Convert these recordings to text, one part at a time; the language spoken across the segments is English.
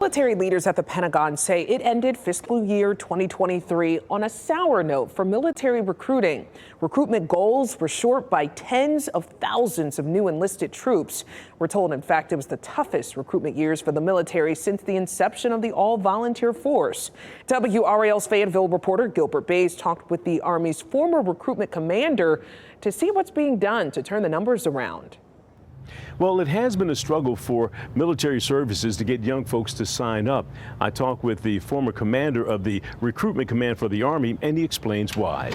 Military leaders at the Pentagon say it ended fiscal year 2023 on a sour note for military recruiting. Recruitment goals were short by tens of thousands of new enlisted troops. We're told, in fact, it was the toughest recruitment years for the military since the inception of the all-volunteer force. WRAL's Fayetteville reporter Gilbert Bays talked with the Army's former recruitment commander to see what's being done to turn the numbers around. Well, it has been a struggle for military services to get young folks to sign up. I talked with the former commander of the Recruitment Command for the Army, and he explains why.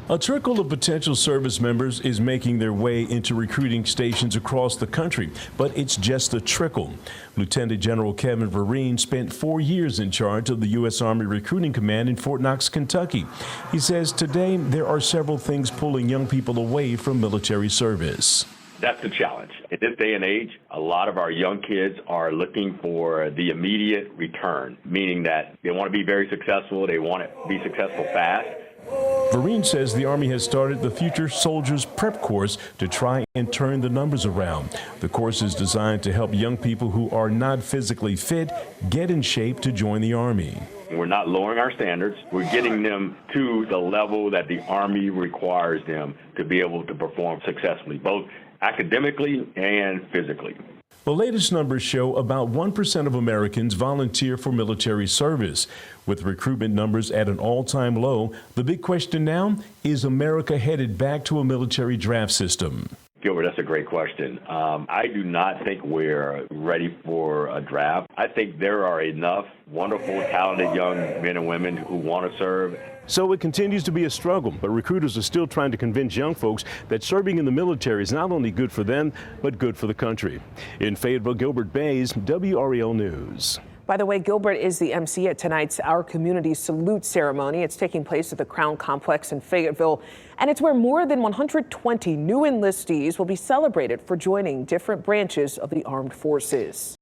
A trickle of potential service members is making their way into recruiting stations across the country, but it's just a trickle. Lieutenant General Kevin Vereen spent 4 years in charge of the U.S. Army Recruiting Command in Fort Knox, Kentucky. He says today there are several things pulling young people away from military service. That's the challenge. At this day and age, a lot of our young kids are looking for the immediate return, meaning that they want to be very successful, they want to be successful fast. Vereen says the Army has started the Future Soldiers Prep Course to try and turn the numbers around. The course is designed to help young people who are not physically fit get in shape to join the Army. We're not lowering our standards. We're getting them to the level that the Army requires them to be able to perform successfully, both academically and physically. The latest numbers show about 1% of Americans volunteer for military service. With recruitment numbers at an all-time low, the big question now, is America headed back to a military draft system? Gilbert, that's a great question. I do not think we're ready for a draft. I think there are enough wonderful, talented young men and women who want to serve. So it continues to be a struggle, but recruiters are still trying to convince young folks that serving in the military is not only good for them, but good for the country. In Fayetteville, Gilbert Bays, WRAL News. By the way, Gilbert is the MC at tonight's Our Community Salute ceremony. It's taking place at the Crown Complex in Fayetteville, and it's where more than 120 new enlistees will be celebrated for joining different branches of the armed forces.